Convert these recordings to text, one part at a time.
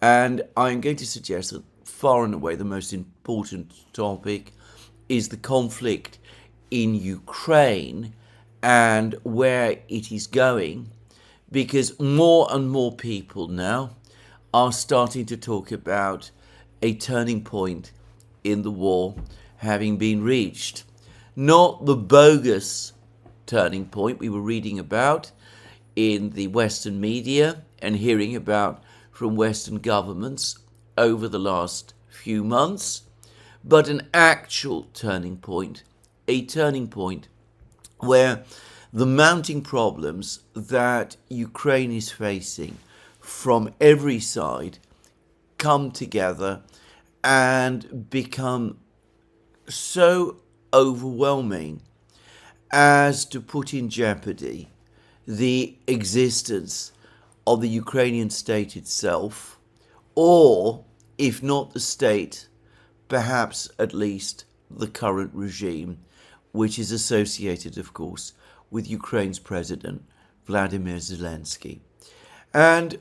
And I'm going to suggest that far and away the most important topic is the conflict in Ukraine and where it is going, because more and more people now are starting to talk about a turning point in the war having been reached. Not the bogus turning point we were reading about in the Western media and hearing about from Western governments over the last few months, but an actual turning point, a turning point where the mounting problems that Ukraine is facing from every side come together and become so overwhelming as to put in jeopardy the existence of the Ukrainian state itself, or, if not the state, perhaps at least the current regime, which is associated, of course, with Ukraine's president, Vladimir Zelensky. And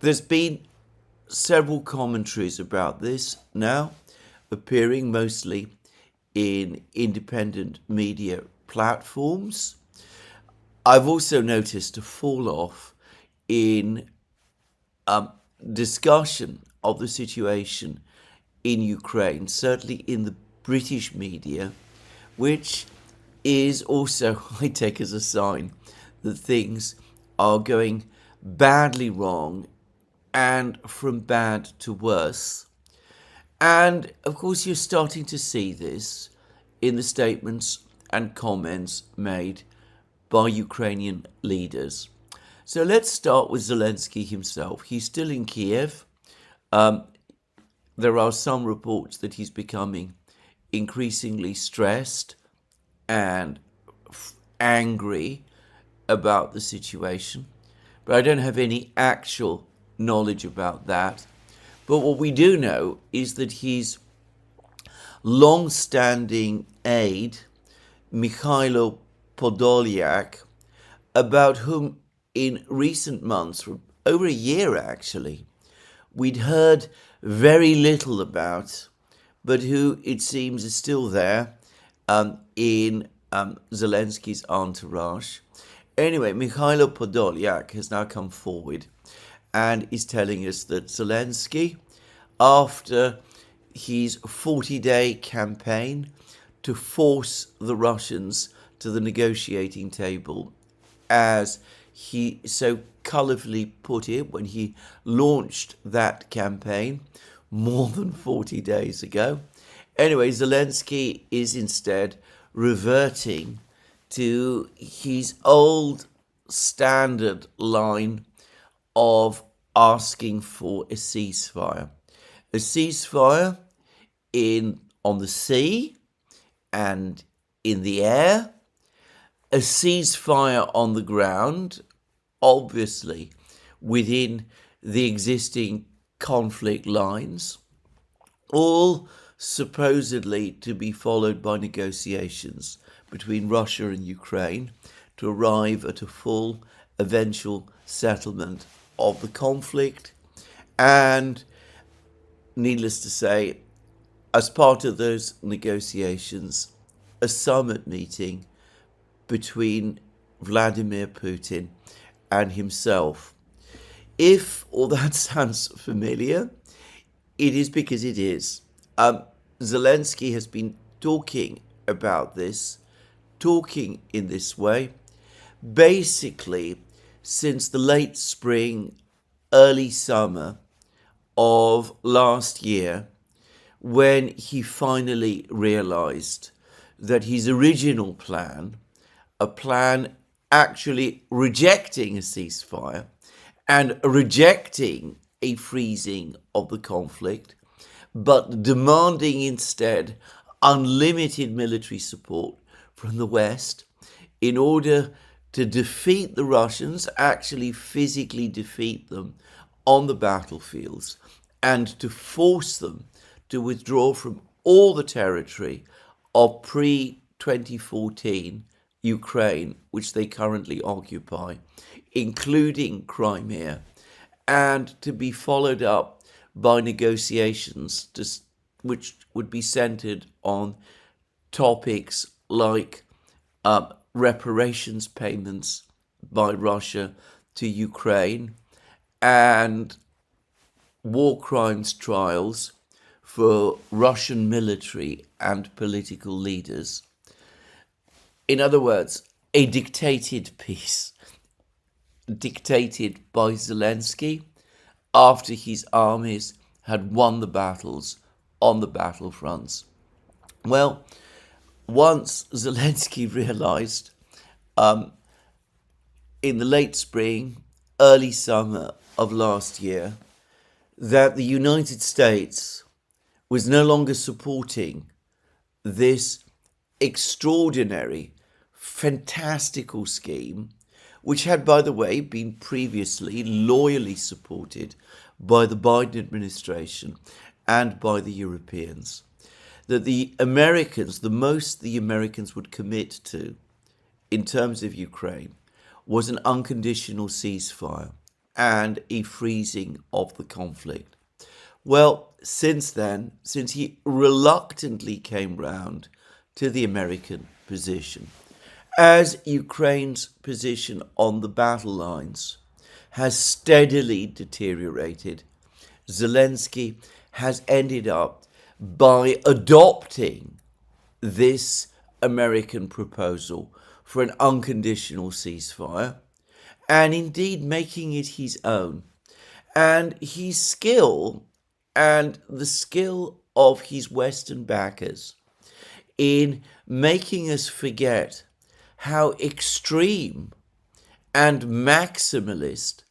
there's been several commentaries about this now, appearing mostly in independent media platforms. I've also noticed a fall off in discussion of the situation in Ukraine, certainly in the British media, which is also, I take as a sign that things are going badly wrong and from bad to worse. And of course, you're starting to see this in the statements and comments made by Ukrainian leaders. So let's start with Zelensky himself. He's still in Kiev. There are some reports that he's becoming increasingly stressed and angry about the situation, but I don't have any actual knowledge about that. But what we do know is that his long-standing aide, Mikhailo Podolyak, about whom in recent months, for over a year actually, we'd heard very little about, but who it seems is still there in Zelensky's entourage. Anyway, Mikhailo Podolyak has now come forward and is telling us that Zelensky, after his 40-day campaign to force the Russians to the negotiating table, as he so colourfully put it when he launched that campaign more than 40 days ago. Anyway, Zelensky is instead reverting to his old standard line of asking for a ceasefire. A ceasefire on the sea and in the air, a ceasefire on the ground, obviously within the existing conflict lines, all supposedly to be followed by negotiations between Russia and Ukraine to arrive at a full eventual settlement of the conflict. And needless to say, as part of those negotiations, a summit meeting between Vladimir Putin and himself. If all that sounds familiar, it is because it is. Zelensky has been talking about this, talking in this way, basically since the late spring, early summer of last year, when he finally realized that his original plan, a plan actually rejecting a ceasefire and rejecting a freezing of the conflict, but demanding instead unlimited military support from the West in order to defeat the Russians, actually physically defeat them on the battlefields, and to force them to withdraw from all the territory of pre-2014 Ukraine, which they currently occupy, including Crimea and to be followed up by negotiations which would be centered on topics like reparations payments by Russia to Ukraine and war crimes trials for Russian military and political leaders. In other words, a dictated peace, dictated by Zelensky after his armies had won the battles on the battlefronts. Well, once Zelensky realized in the late spring, early summer of last year, that the United States was no longer supporting this extraordinary, fantastical scheme, which had, by the way, been previously loyally supported by the Biden administration and by the Europeans, that the Americans, the most the Americans would commit to in terms of Ukraine was an unconditional ceasefire and a freezing of the conflict. Well, since then, since he reluctantly came round to the American position, as Ukraine's position on the battle lines has steadily deteriorated, Zelensky has ended up by adopting this American proposal for an unconditional ceasefire and indeed making it his own. And his skill and the skill of his Western backers in making us forget how extreme and maximalist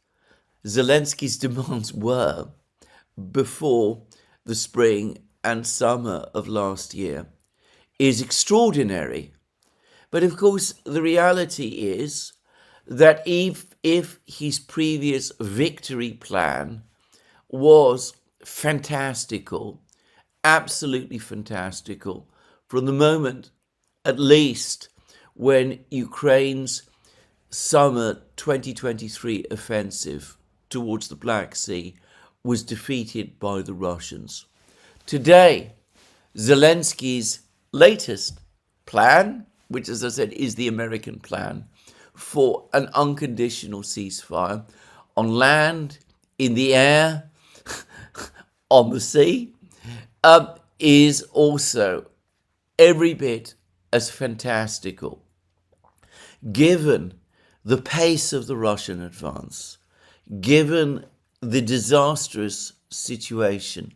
Zelensky's demands were before the spring and summer of last year is extraordinary. But of course, the reality is that if his previous victory plan was fantastical, absolutely fantastical, from the moment, at least, when Ukraine's summer 2023 offensive towards the Black Sea was defeated by the Russians. Today, Zelensky's latest plan, which, as I said, is the American plan for an unconditional ceasefire on land, in the air, on the sea, is also every bit as fantastical, given the pace of the Russian advance, given the disastrous situation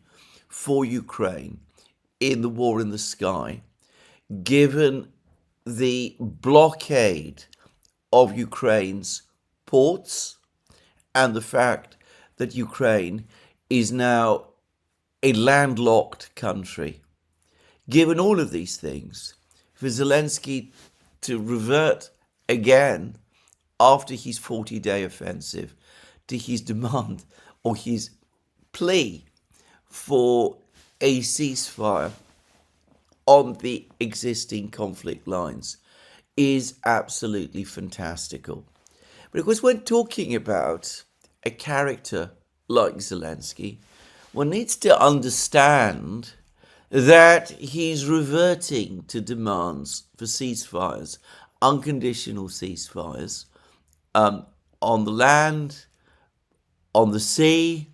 for Ukraine in the war in the sky, given the blockade of Ukraine's ports and the fact that Ukraine is now a landlocked country. Given all of these things, for Zelensky to revert again after his 40-day offensive to his demand or his plea for a ceasefire on the existing conflict lines is absolutely fantastical. But of course, when talking about a character like Zelensky, one needs to understand that he's reverting to demands for ceasefires, unconditional ceasefires, on the land, on the sea,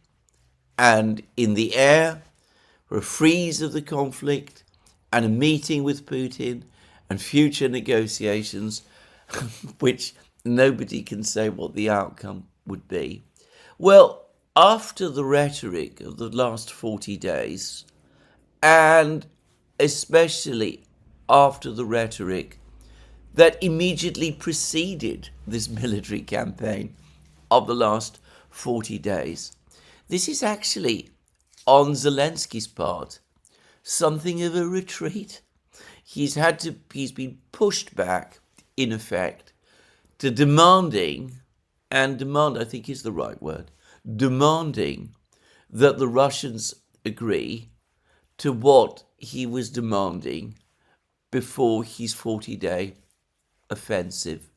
and in the air, for a freeze of the conflict and a meeting with Putin and future negotiations, which nobody can say what the outcome would be. Well, after the rhetoric of the last 40 days, and especially after the rhetoric that immediately preceded this military campaign of the last 40 days, this is actually, on Zelensky's part, something of a retreat. He's been pushed back, in effect, to demanding, and demand, I think is the right word, demanding that the Russians agree to what he was demanding before his 40-day offensive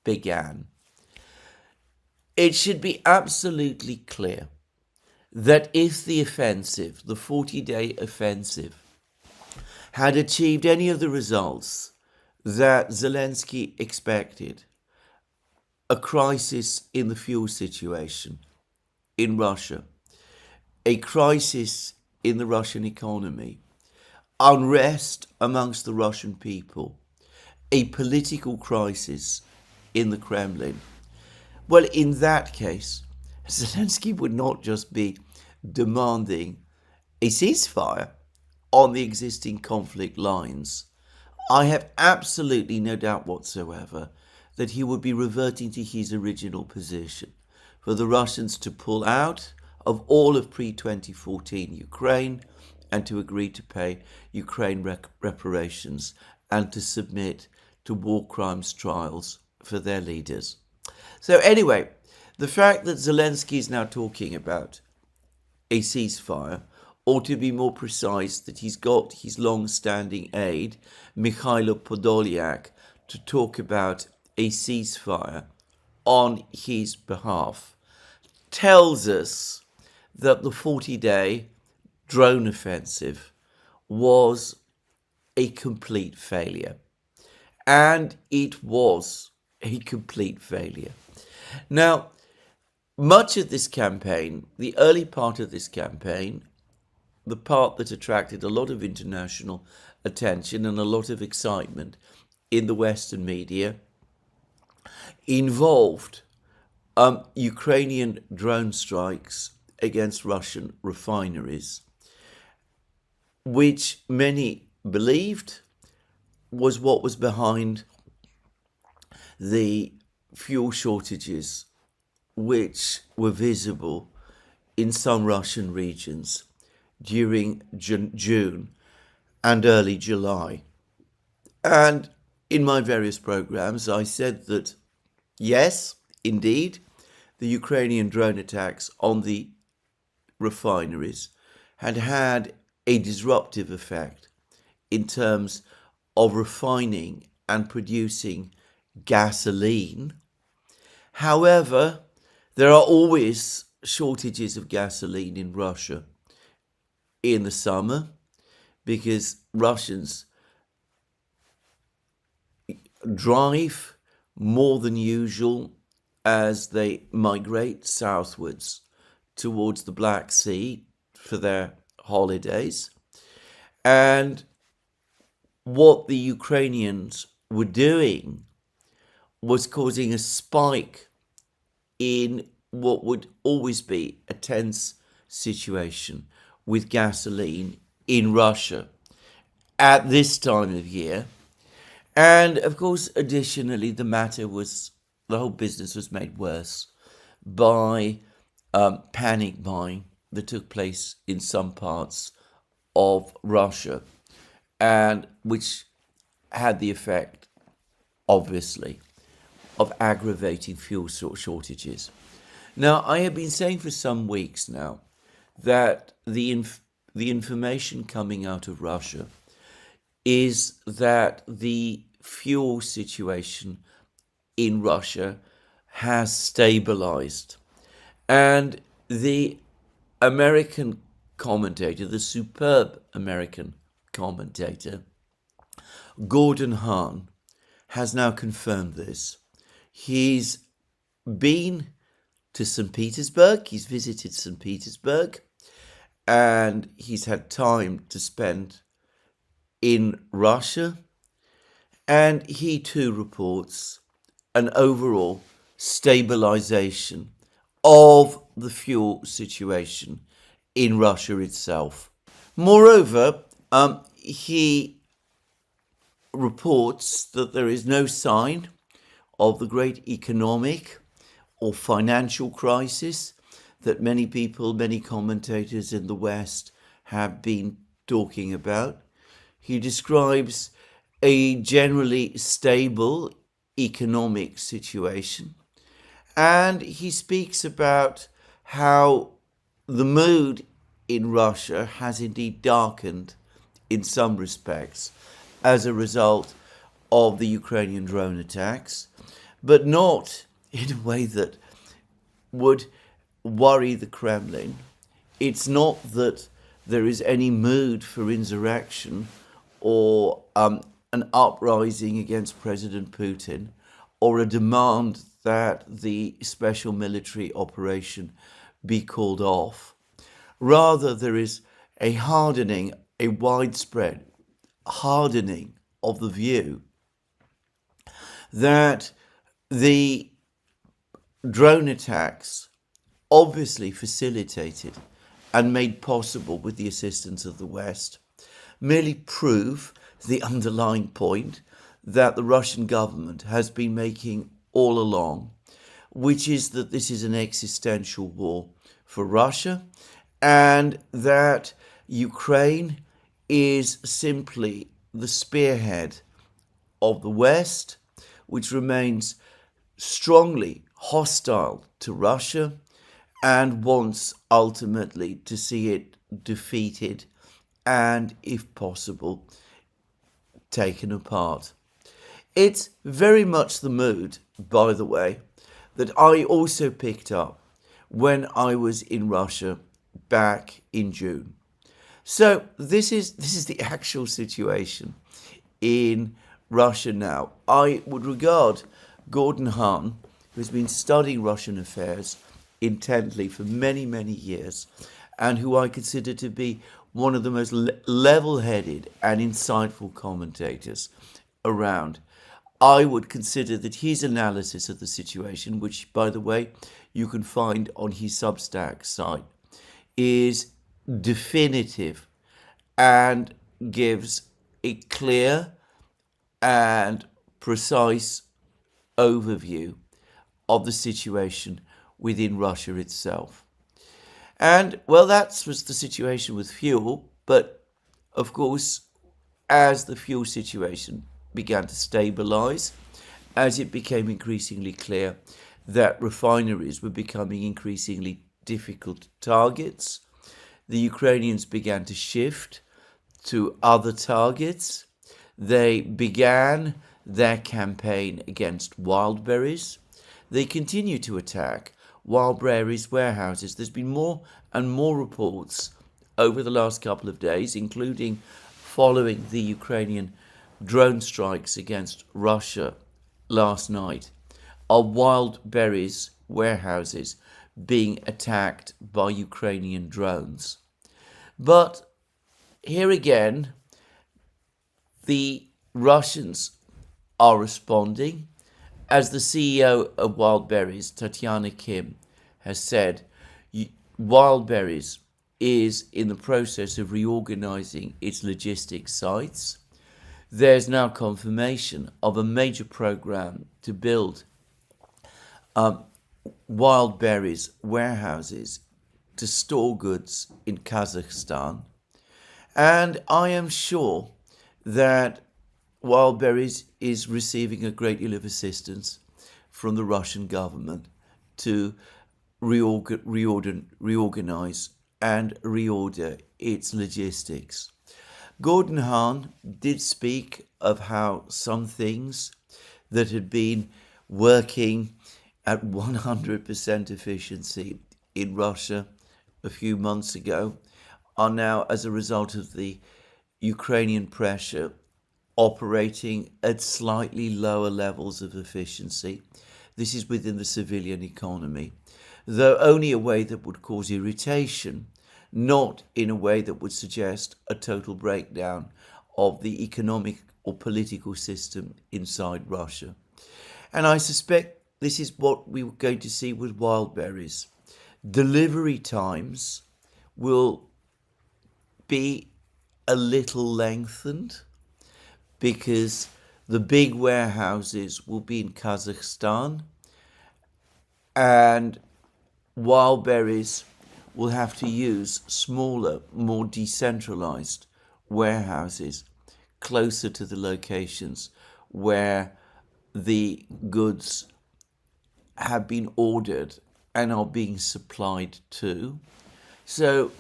began. it should be absolutely clear that if the offensive, the 40-day offensive, had achieved any of the results that Zelensky expected, a crisis in the fuel situation in Russia, a crisis in the Russian economy, unrest amongst the Russian people, a political crisis in the Kremlin, well, in that case, Zelensky would not just be demanding a ceasefire on the existing conflict lines. I have absolutely no doubt whatsoever that he would be reverting to his original position for the Russians to pull out of all of pre-2014 Ukraine and to agree to pay Ukraine reparations and to submit to war crimes trials for their leaders. So anyway, the fact that Zelensky is now talking about a ceasefire, or to be more precise, that he's got his long-standing aide, Mikhailo Podolyak, to talk about a ceasefire on his behalf, tells us that the 40-day drone offensive was a complete failure. And it was a complete failure. Now, much of this campaign, the early part of this campaign, the part that attracted a lot of international attention and a lot of excitement in the Western media, involved Ukrainian drone strikes against Russian refineries, which many believed was what was behind the fuel shortages which were visible in some Russian regions during June and early July. And in my various programs, I said that, yes, indeed, the Ukrainian drone attacks on the refineries had had a disruptive effect in terms of refining and producing gasoline. However, there are always shortages of gasoline in Russia in the summer because Russians drive more than usual as they migrate southwards towards the Black Sea for their holidays. And what the Ukrainians were doing was causing a spike in what would always be a tense situation with gasoline in Russia at this time of year. And of course, additionally, the whole business was made worse by panic buying that took place in some parts of Russia, and which had the effect, obviously, of aggravating fuel shortages. Now, I have been saying for some weeks now that the information coming out of Russia is that the fuel situation in Russia has stabilized. And the American commentator, the superb American commentator, Gordon Hahn, has now confirmed this. He's been to St. Petersburg, he's visited St. Petersburg, and he's had time to spend in Russia, and he too reports an overall stabilization of the fuel situation in Russia itself. Moreover, he reports that there is no sign of the great economic or financial crisis that many people, many commentators in the West have been talking about. He describes a generally stable economic situation, and he speaks about how the mood in Russia has indeed darkened in some respects as a result of the Ukrainian drone attacks, but not in a way that would worry the Kremlin. It's not that there is any mood for insurrection or an uprising against President Putin or a demand that the special military operation be called off. Rather, there is a hardening, a widespread hardening of the view that the drone attacks, obviously facilitated and made possible with the assistance of the West, merely prove the underlying point that the Russian government has been making all along, which is that this is an existential war for Russia and that Ukraine is simply the spearhead of the West, which remains strongly hostile to Russia and wants ultimately to see it defeated and, if possible, taken apart. It's very much the mood, by the way, that I also picked up when I was in Russia back in June. So this is the actual situation in Russia now. I would regard Gordon Hahn, who's been studying Russian affairs intently for many, many years, and who I consider to be one of the most level-headed and insightful commentators around. I would consider that his analysis of the situation, which, by the way, you can find on his Substack site, is definitive and gives a clear and precise overview of the situation within Russia itself. And, well, that was the situation with fuel, but, of course, as the fuel situation began to stabilize, as it became increasingly clear that refineries were becoming increasingly difficult targets, the Ukrainians began to shift to other targets. They began their campaign against Wildberries. They continue to attack Wildberries warehouses. There's been more and more reports over the last couple of days, including following the Ukrainian drone strikes against Russia last night, of Wildberries warehouses being attacked by Ukrainian drones. But here again, the Russians are responding. As the CEO of Wildberries, Tatiana Kim, has said, Wildberries is in the process of reorganizing its logistics sites. There's now confirmation of a major program to build Wildberries warehouses to store goods in Kazakhstan. And I am sure that Wildberries is receiving a great deal of assistance from the Russian government to reorganize and reorder its logistics. Gordon Hahn did speak of how some things that had been working at 100% efficiency in Russia a few months ago are now, as a result of the Ukrainian pressure, operating at slightly lower levels of efficiency. This is within the civilian economy, though only a way that would cause irritation, not in a way that would suggest a total breakdown of the economic or political system inside Russia. And I suspect this is what we're going to see with Wildberries. Delivery times will be a little lengthened because the big warehouses will be in Kazakhstan and Wildberries will have to use smaller, more decentralized warehouses closer to the locations where the goods have been ordered and are being supplied to. So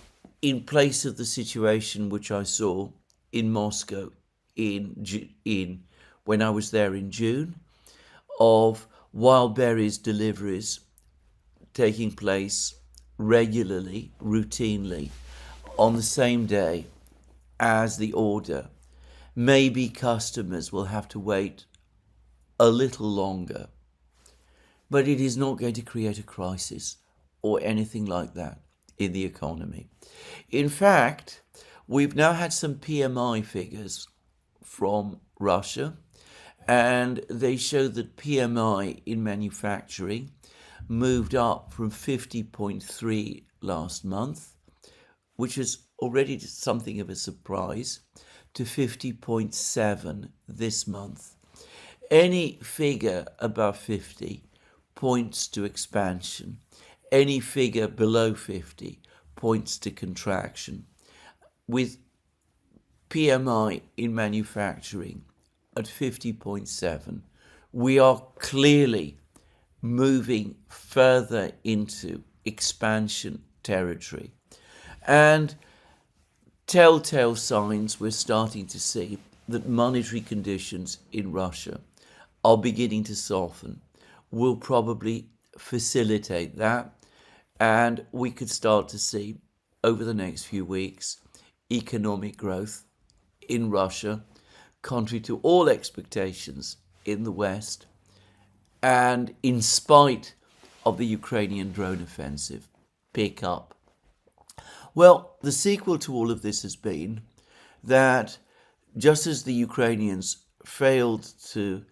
in place of the situation which I saw in Moscow when I was there in June, of Wildberries deliveries taking place regularly, routinely, on the same day as the order, maybe customers will have to wait a little longer. But it is not going to create a crisis or anything like that in the economy. In fact, we've now had some PMI figures from Russia, and they show that PMI in manufacturing moved up from 50.3 last month, which is already something of a surprise, to 50.7 this month. Any figure above 50 points to expansion. Any figure below 50 points to contraction. With PMI in manufacturing at 50.7, we are clearly moving further into expansion territory. And telltale signs we're starting to see that monetary conditions in Russia are beginning to soften will probably facilitate that, and we could start to see over the next few weeks economic growth in Russia, contrary to all expectations in the West, and in spite of the Ukrainian drone offensive, pick up. Well, the sequel to all of this has been that just as the Ukrainians failed to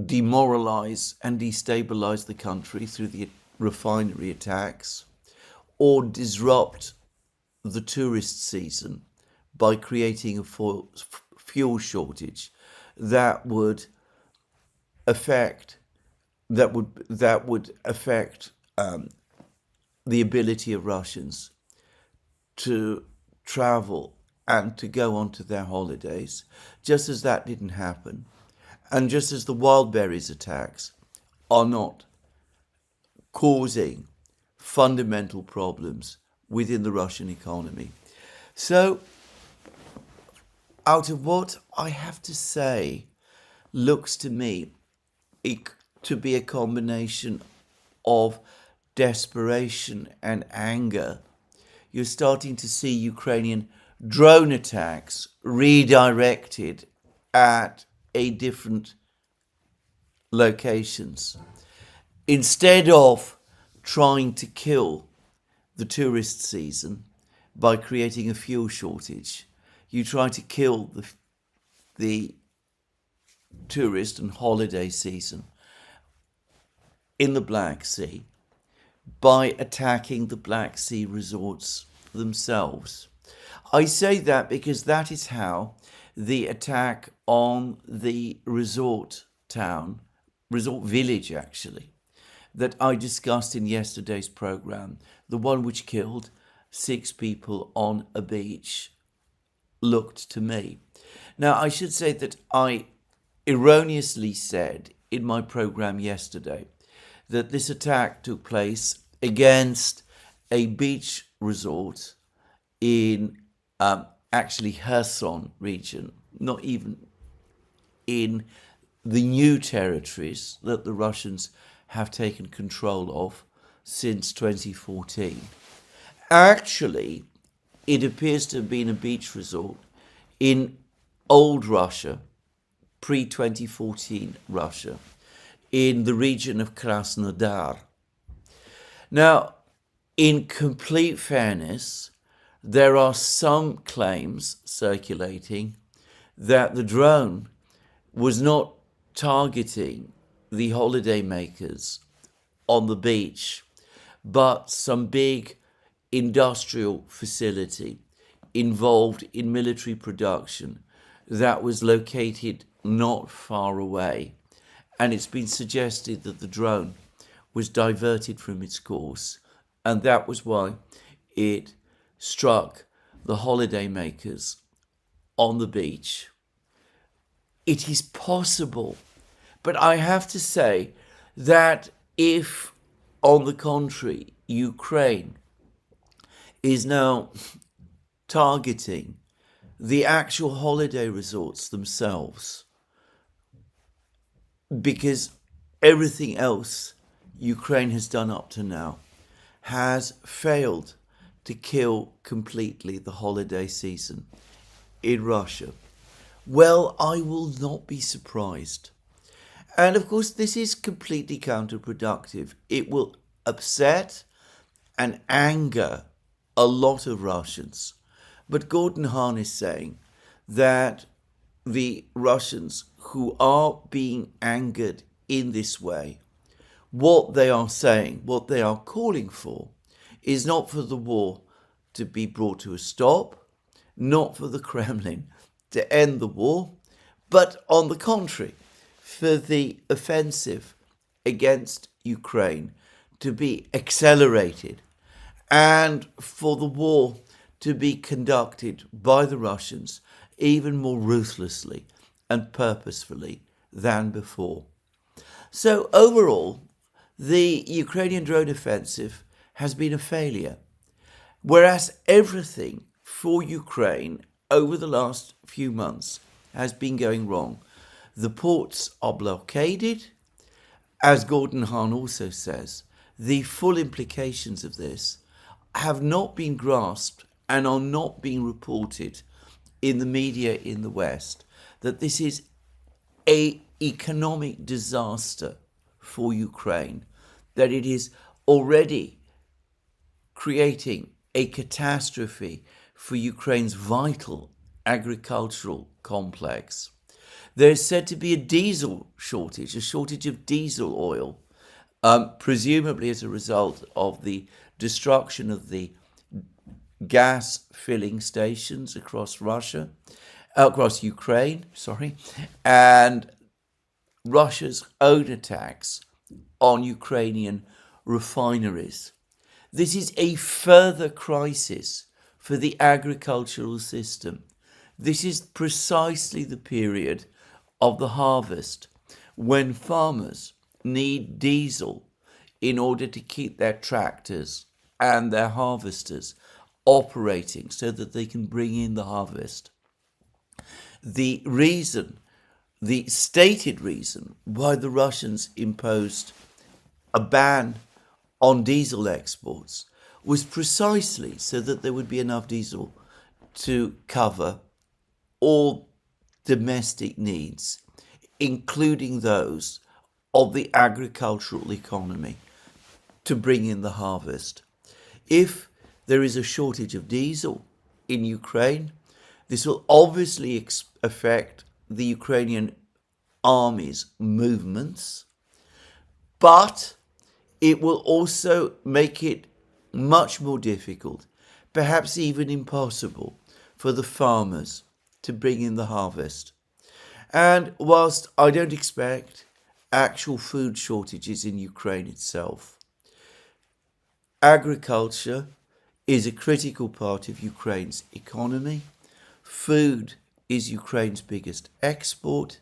demoralize and destabilize the country through the refinery attacks, or disrupt the tourist season by creating a fuel shortage that would affect the ability of Russians to travel and to go on to their holidays. Just as that didn't happen, and just as the Wildberries attacks are not causing fundamental problems within the Russian economy. So, out of what I have to say, looks to me to be a combination of desperation and anger, you're starting to see Ukrainian drone attacks redirected at different locations. Instead of trying to kill the tourist season by creating a fuel shortage, you try to kill the tourist and holiday season in the Black Sea by attacking the Black Sea resorts themselves. I say that because that is how the attack on the resort village actually, that I discussed in yesterday's program, the one which killed 6 people on a beach, looked to me. Now, I should say that I erroneously said in my program yesterday that this attack took place against a beach resort in actually Kherson region, not even in the new territories that the Russians have taken control of since 2014. Actually, it appears to have been a beach resort in old Russia, pre-2014 Russia, in the region of Krasnodar. Now, in complete fairness, there are some claims circulating that the drone was not targeting the holidaymakers on the beach, but some big industrial facility involved in military production that was located not far away. And it's been suggested that the drone was diverted from its course, and that was why it struck the holidaymakers on the beach. It is possible, but I have to say that if, on the contrary, Ukraine is now targeting the actual holiday resorts themselves, because everything else Ukraine has done up to now has failed to kill completely the holiday season in Russia, well, I will not be surprised. And of course, this is completely counterproductive. It will upset and anger a lot of Russians. But Gordon Hahn is saying that the Russians who are being angered in this way, what they are saying, what they are calling for, is not for the war to be brought to a stop, not for the Kremlin to end the war, but on the contrary, for the offensive against Ukraine to be accelerated and for the war to be conducted by the Russians even more ruthlessly and purposefully than before. So overall, the Ukrainian drone offensive has been a failure, whereas everything for Ukraine over the last few months has been going wrong. The ports are blockaded. As Gordon Hahn also says, the full implications of this have not been grasped and are not being reported in the media in the West, that this is an economic disaster for Ukraine, that it is already creating a catastrophe for Ukraine's vital agricultural complex. There is said to be a diesel shortage, a shortage of diesel oil, presumably as a result of the destruction of the gas filling stations across Ukraine, and Russia's own attacks on Ukrainian refineries. This is a further crisis for the agricultural system. This is precisely the period of the harvest when farmers need diesel in order to keep their tractors and their harvesters operating so that they can bring in the harvest. The stated reason why the Russians imposed a ban on diesel exports was precisely so that there would be enough diesel to cover all domestic needs, including those of the agricultural economy, to bring in the harvest. If there is a shortage of diesel in Ukraine, this will obviously affect the Ukrainian army's movements, but it will also make it much more difficult, perhaps even impossible, for the farmers to bring in the harvest. And whilst I don't expect actual food shortages in Ukraine itself, agriculture is a critical part of Ukraine's economy. Food is Ukraine's biggest export.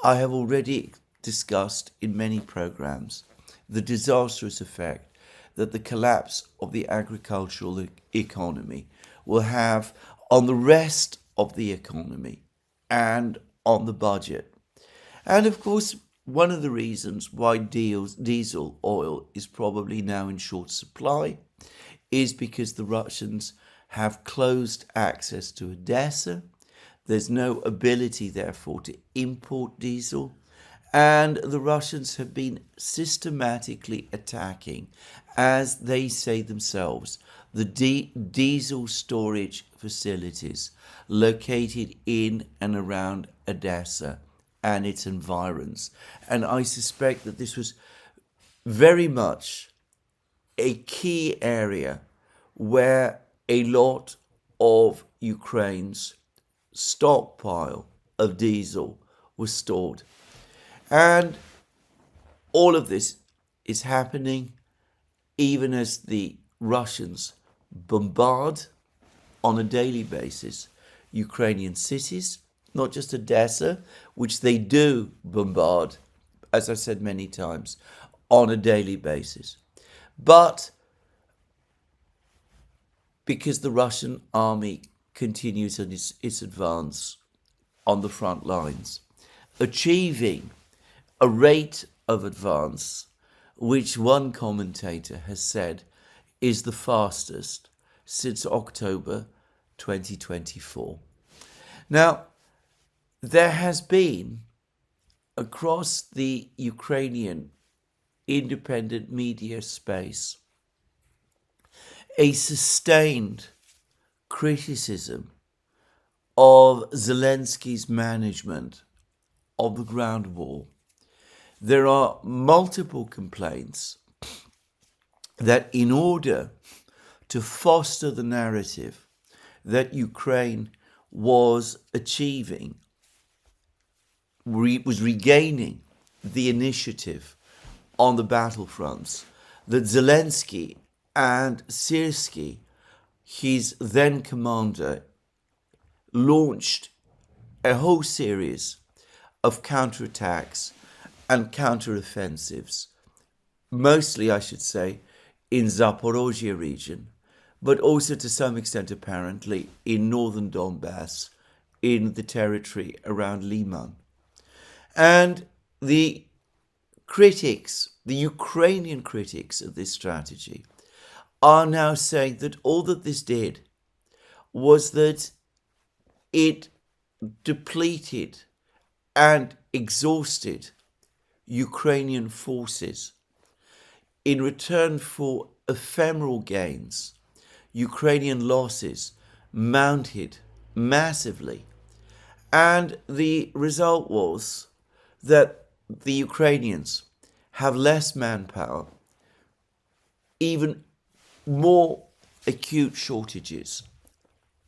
I have already discussed in many programs the disastrous effect that the collapse of the agricultural economy will have on the rest of the economy and on the budget. And of course, one of the reasons why diesel oil is probably now in short supply is because the Russians have closed access to Odessa. There's no ability, therefore, to import diesel. And the Russians have been systematically attacking, as they say themselves, the diesel storage facilities located in and around Odessa and its environs. And I suspect that this was very much a key area where a lot of Ukraine's stockpile of diesel was stored. And all of this is happening even as the Russians bombard on a daily basis Ukrainian cities, not just Odessa, which they do bombard, as I said many times, on a daily basis, but because the Russian army continues on its advance on the front lines, achieving a rate of advance which one commentator has said is the fastest since October 2024. Now, there has been, across the Ukrainian independent media space, a sustained criticism of Zelensky's management of the ground war. There are multiple complaints that in order to foster the narrative that Ukraine was achieving, was regaining the initiative on the battlefronts, that Zelensky and Syrskyi, his then commander, launched a whole series of counterattacks and counteroffensives, mostly, I should say, in Zaporozhye region, but also to some extent, apparently, in northern Donbass, in the territory around Liman. And the critics, the Ukrainian critics of this strategy, are now saying that all that this did was that it depleted and exhausted Ukrainian forces. In return for ephemeral gains, Ukrainian losses mounted massively. And the result was that the Ukrainians have less manpower, even more acute shortages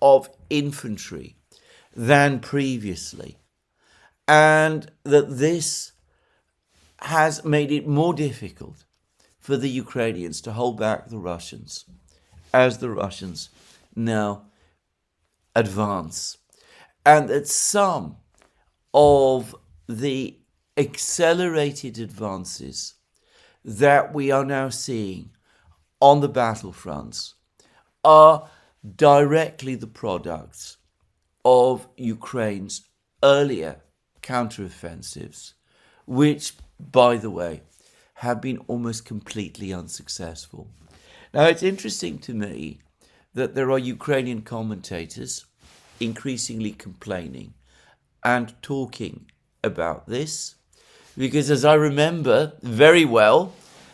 of infantry than previously, and that this has made it more difficult for the Ukrainians to hold back the Russians as the Russians now advance, and that some of the accelerated advances that we are now seeing on the battlefronts are directly the products of Ukraine's earlier counteroffensives, which, by the way, have been almost completely unsuccessful. Now, it's interesting to me that there are Ukrainian commentators increasingly complaining and talking about this, because as I remember very well,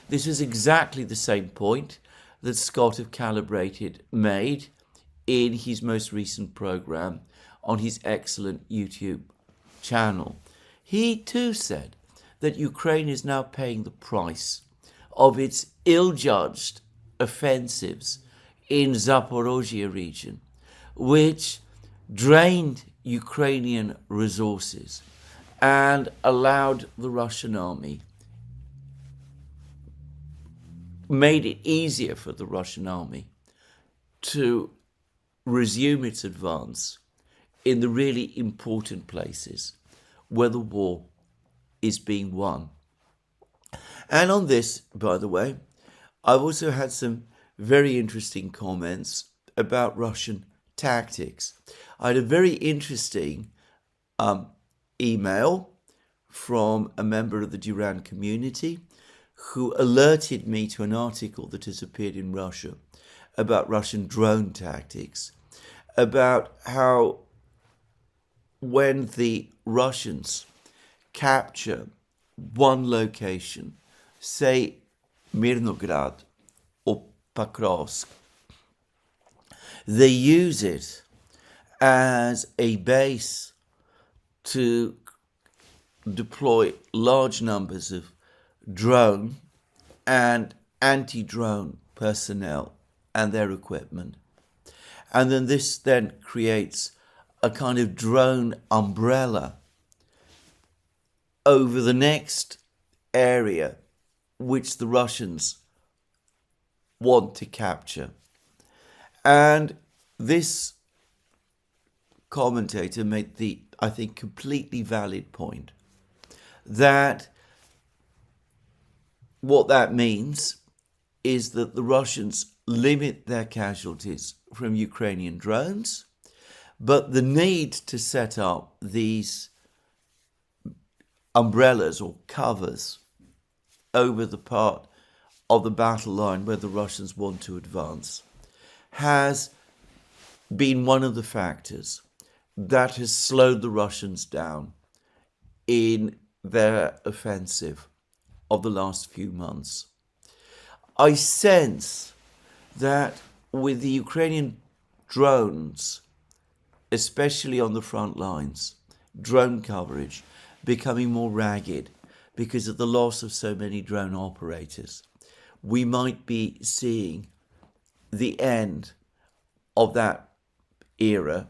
this is exactly the same point that Scott of Calibrated made in his most recent program on his excellent YouTube channel. He too said that Ukraine is now paying the price of its ill-judged offensives in Zaporozhye region, which drained Ukrainian resources and allowed the Russian army, made it easier for the Russian army to resume its advance in the really important places where the war is being won. And on this, by the way, I've also had some very interesting comments about Russian tactics. I had a very interesting email from a member of the Duran community who alerted me to an article that has appeared in Russia about Russian drone tactics, about how when the Russians capture one location, say Mirnograd or Pakrovsk, they use it as a base to deploy large numbers of drone and anti-drone personnel and their equipment. And then this then creates a kind of drone umbrella over the next area which the Russians want to capture. And this commentator made the, I think, completely valid point that what that means is that the Russians limit their casualties from Ukrainian drones, but the need to set up these umbrellas or covers over the part of the battle line where the Russians want to advance has been one of the factors that has slowed the Russians down in their offensive of the last few months. I sense that with the Ukrainian drones, especially on the front lines, drone coverage becoming more ragged because of the loss of so many drone operators, we might be seeing the end of that era.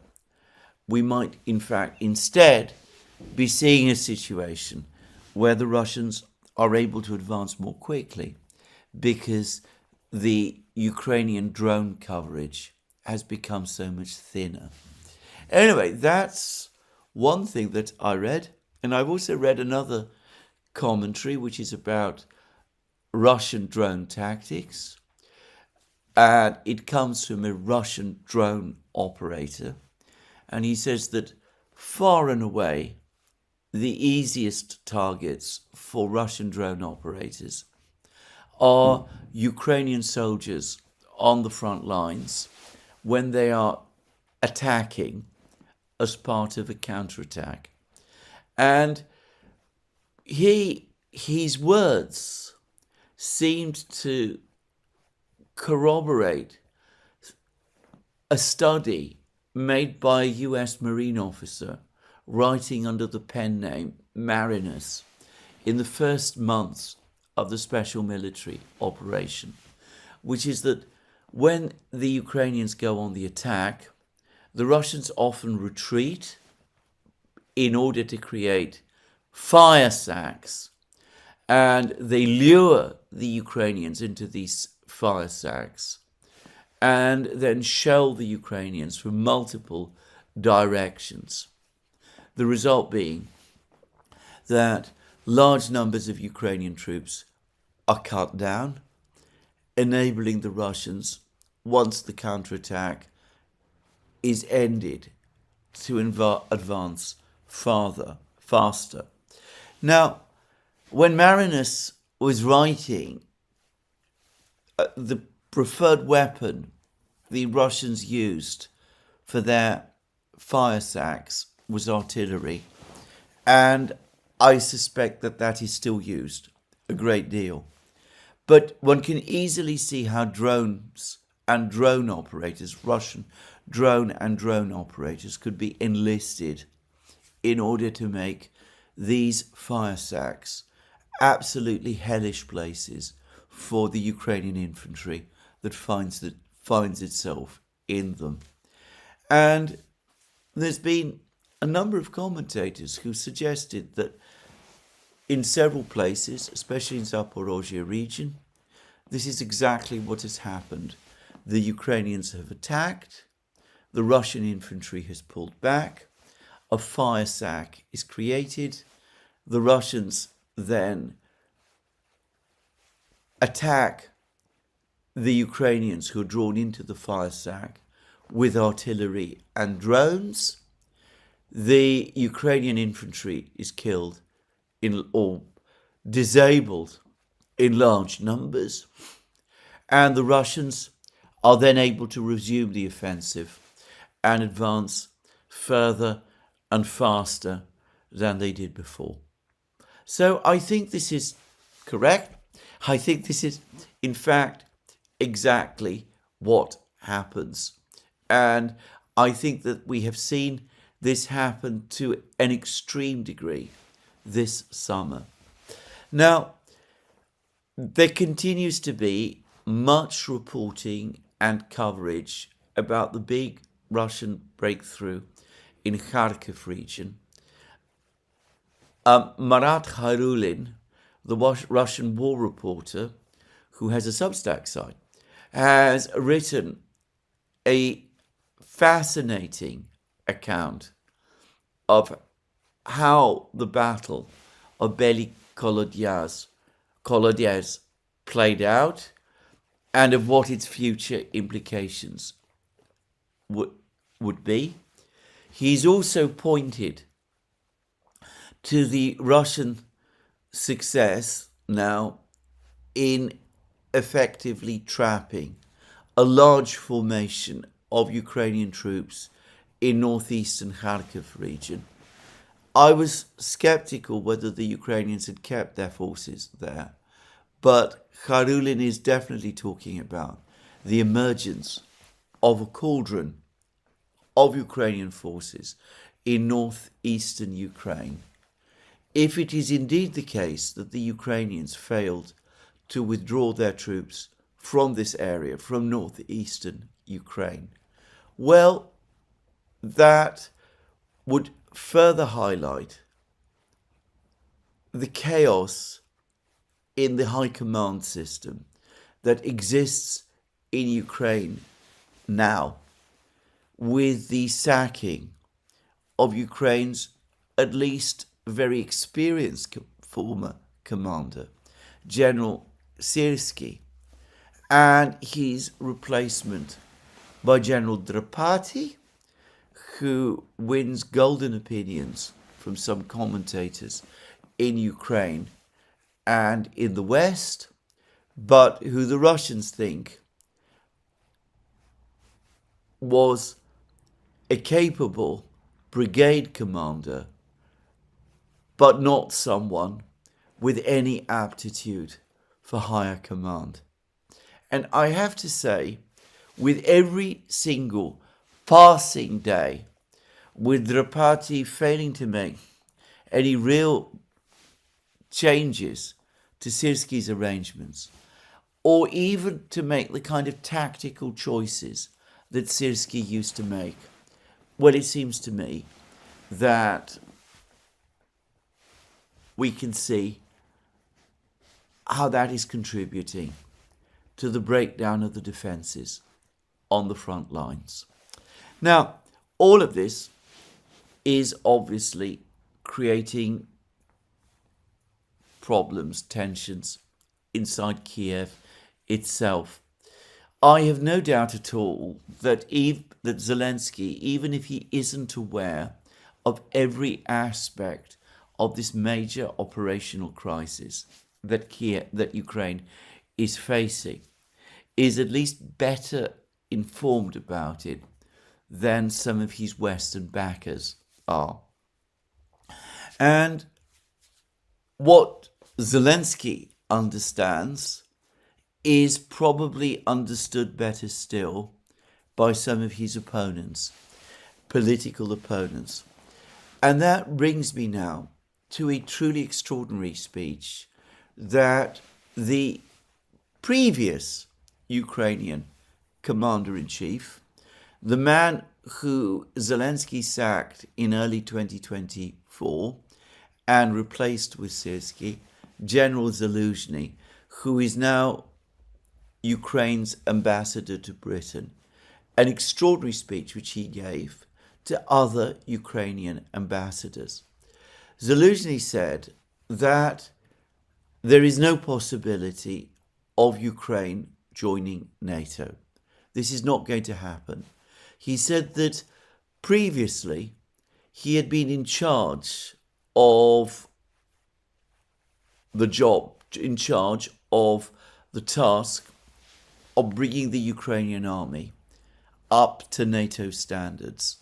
We might, in fact, instead be seeing a situation where the Russians are able to advance more quickly because the Ukrainian drone coverage has become so much thinner. Anyway, that's one thing that I read. And I've also read another commentary, which is about Russian drone tactics. And it comes from a Russian drone operator. And he says that far and away, the easiest targets for Russian drone operators are Ukrainian soldiers on the front lines when they are attacking as part of a counterattack. And his words seemed to corroborate a study made by a US Marine officer writing under the pen name Marinus in the first months of the special military operation, which is that when the Ukrainians go on the attack, the Russians often retreat in order to create fire sacks, and they lure the Ukrainians into these fire sacks and then shell the Ukrainians from multiple directions. The result being that large numbers of Ukrainian troops are cut down, enabling the Russians, once the counterattack is ended, to advance faster. Now, when Marinus was writing, the preferred weapon the Russians used for their fire sacks was artillery, and I suspect that that is still used a great deal. But one can easily see how drones and drone operators, Russian drone and drone operators, could be enlisted in order to make these fire sacks absolutely hellish places for the Ukrainian infantry that finds itself in them. And there's been a number of commentators who suggested that in several places, especially in Zaporozhye region, this is exactly what has happened. The Ukrainians have attacked, the Russian infantry has pulled back, a fire sack is created, the Russians then attack the Ukrainians who are drawn into the fire sack with artillery and drones. The Ukrainian infantry is killed or disabled in large numbers, and the Russians are then able to resume the offensive and advance further and faster than they did before. So I think this is correct. I think this is, in fact, exactly what happens. And I think that we have seen this happen to an extreme degree this summer. Now, there continues to be much reporting and coverage about the big Russian breakthrough in Kharkiv region. Marat Khairulin, the Russian war reporter, who has a Substack site, has written a fascinating account of how the battle of Bely Kolodez played out and of what its future implications would be. He's also pointed to the Russian success now in effectively trapping a large formation of Ukrainian troops in northeastern Kharkiv region. I was skeptical whether the Ukrainians had kept their forces there, but Kharulin is definitely talking about the emergence of a cauldron of Ukrainian forces in northeastern Ukraine. If it is indeed the case that the Ukrainians failed to withdraw their troops from this area, from northeastern Ukraine, well, that would further highlight the chaos in the high command system that exists in Ukraine now, with the sacking of Ukraine's at least very experienced former commander, General Syrskyi, and his replacement by General Drapati, who wins golden opinions from some commentators in Ukraine and in the West, but who the Russians think was a capable brigade commander, but not someone with any aptitude for higher command. And I have to say, with every single passing day, with Drapati failing to make any real changes to Syrskyi's arrangements, or even to make the kind of tactical choices that Syrskyi used to make, well, it seems to me that we can see how that is contributing to the breakdown of the defences on the front lines. Now, all of this is obviously creating problems, tensions inside Kiev itself. I have no doubt at all that Zelensky, even if he isn't aware of every aspect of this major operational crisis that Ukraine is facing, is at least better informed about it than some of his Western backers are. And what Zelensky understands is probably understood better still by some of his opponents, political opponents. And that brings me now to a truly extraordinary speech that the previous Ukrainian commander-in-chief, the man who Zelensky sacked in early 2024 and replaced with Syrskyi, General Zaluzhny, who is now Ukraine's ambassador to Britain, an extraordinary speech which he gave to other Ukrainian ambassadors. Zaluzhny said that there is no possibility of Ukraine joining NATO. This is not going to happen. He said that previously he had been in charge of the job, in charge of the task of bringing the Ukrainian army up to NATO standards.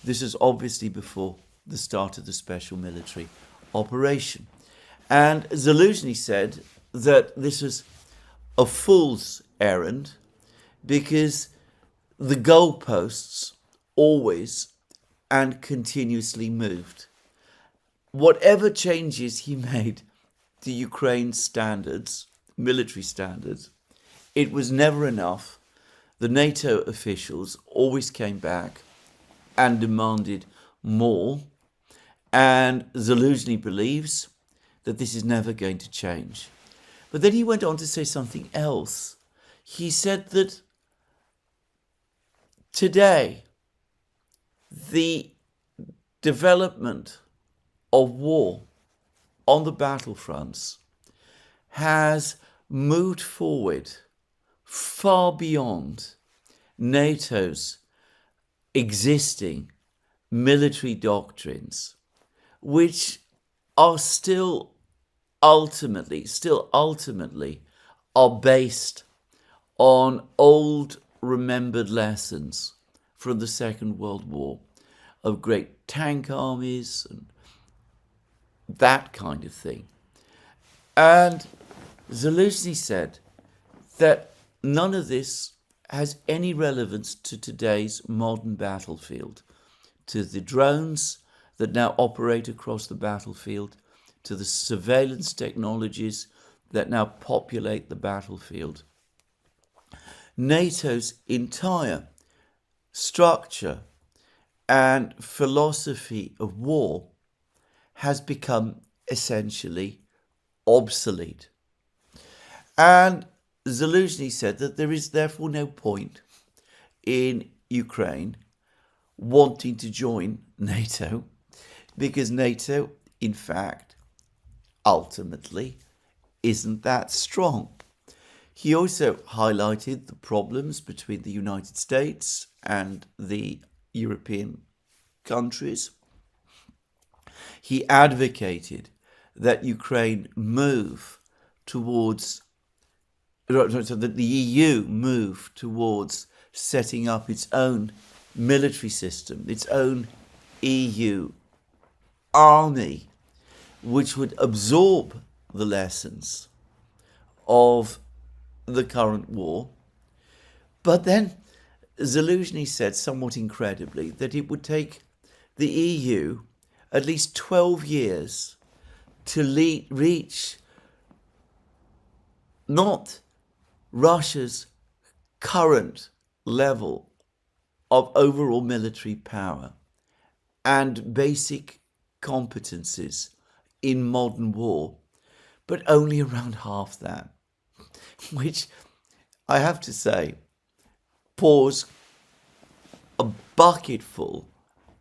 This is obviously before the start of the special military operation. And Zaluzhny said that this was a fool's errand because the goalposts always and continuously moved. Whatever changes he made to Ukraine's standards, military standards, it was never enough. The NATO officials always came back and demanded more. And Zaluzhny believes that this is never going to change. But then he went on to say something else. He said that today, the development of war on the battlefronts has moved forward far beyond NATO's existing military doctrines, which are still ultimately are based on old remembered lessons from the Second World War of great tank armies and that kind of thing. And Zelensky said that none of this has any relevance to today's modern battlefield, to the drones that now operate across the battlefield, to the surveillance technologies that now populate the battlefield. NATO's entire structure and philosophy of war has become essentially obsolete. And Zelensky said that there is therefore no point in Ukraine wanting to join NATO, because NATO, in fact, ultimately isn't that strong. He also highlighted the problems between the United States and the European countries. He advocated that Ukraine move towards, so that the EU move towards setting up its own military system, its own EU army, which would absorb the lessons of the current war. But then Zelensky said, somewhat incredibly, that it would take the EU at least 12 years to reach not Russia's current level of overall military power and basic competencies in modern war, but only around half that, which I have to say pours a bucketful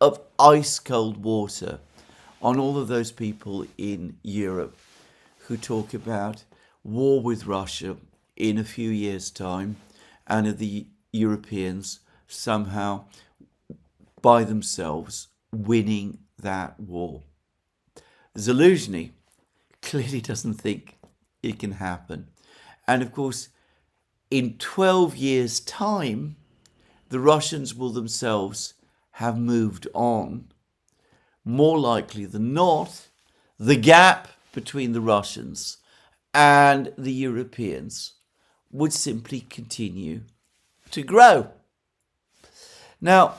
of ice-cold water on all of those people in Europe who talk about war with Russia in a few years' time, and of the Europeans somehow by themselves winning that war. Zelensky clearly doesn't think it can happen. And of course, in 12 years' time, the Russians will themselves have moved on. More likely than not, the gap between the Russians and the Europeans would simply continue to grow. Now,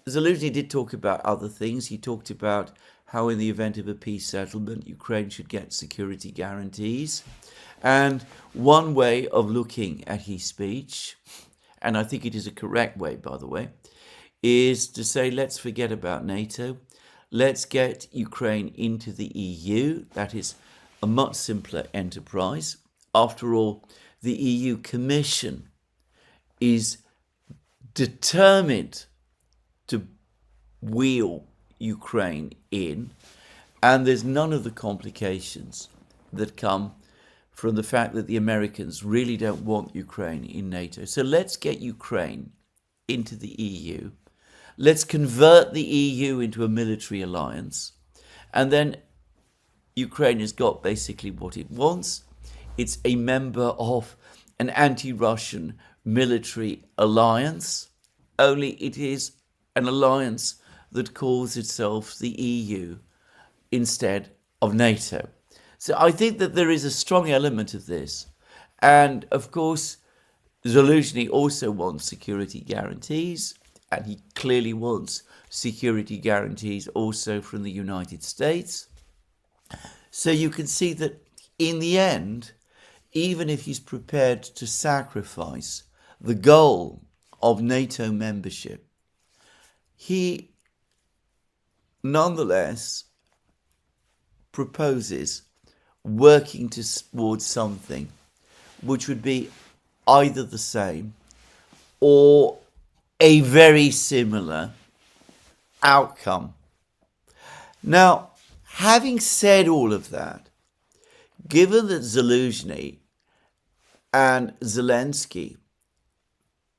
Zelensky did talk about other things. He talked about how in the event of a peace settlement, Ukraine should get security guarantees. And one way of looking at his speech, and I think it is a correct way, by the way, is to say, let's forget about NATO. Let's get Ukraine into the EU. That is a much simpler enterprise. After all, the EU Commission is determined to wheel Ukraine in, and there's none of the complications that come from the fact that the Americans really don't want Ukraine in NATO. So let's get Ukraine into the EU. Let's convert the EU into a military alliance, and then Ukraine has got basically what it wants. It's a member of an anti-Russian military alliance, only it is an alliance that calls itself the EU instead of NATO. So I think that there is a strong element of this. And of course, Zelensky also wants security guarantees, and he clearly wants security guarantees also from the United States. So you can see that in the end, even if he's prepared to sacrifice the goal of NATO membership, he nonetheless proposes working towards something which would be either the same or a very similar outcome. Now, having said all of that, given that Zelensky and Zelensky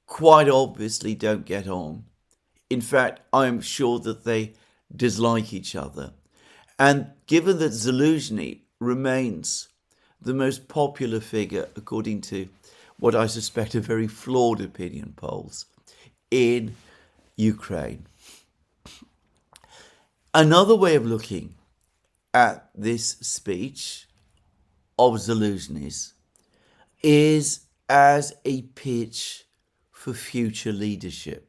quite obviously don't get on, in fact, I'm sure that they dislike each other, and given that Zelensky remains the most popular figure, according to what I suspect are very flawed opinion polls, in Ukraine. Another way of looking at this speech of Zaluzhny's is as a pitch for future leadership.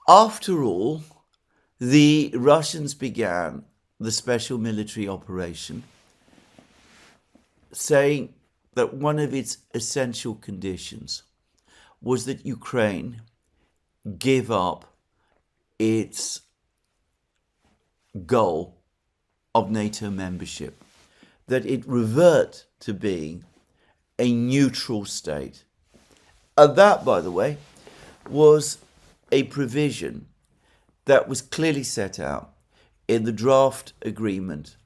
After all, the Russians began the special military operation saying that one of its essential conditions was that Ukraine give up its goal of NATO membership, that it revert to being a neutral state. And that, by the way, was a provision that was clearly set out in the draft agreement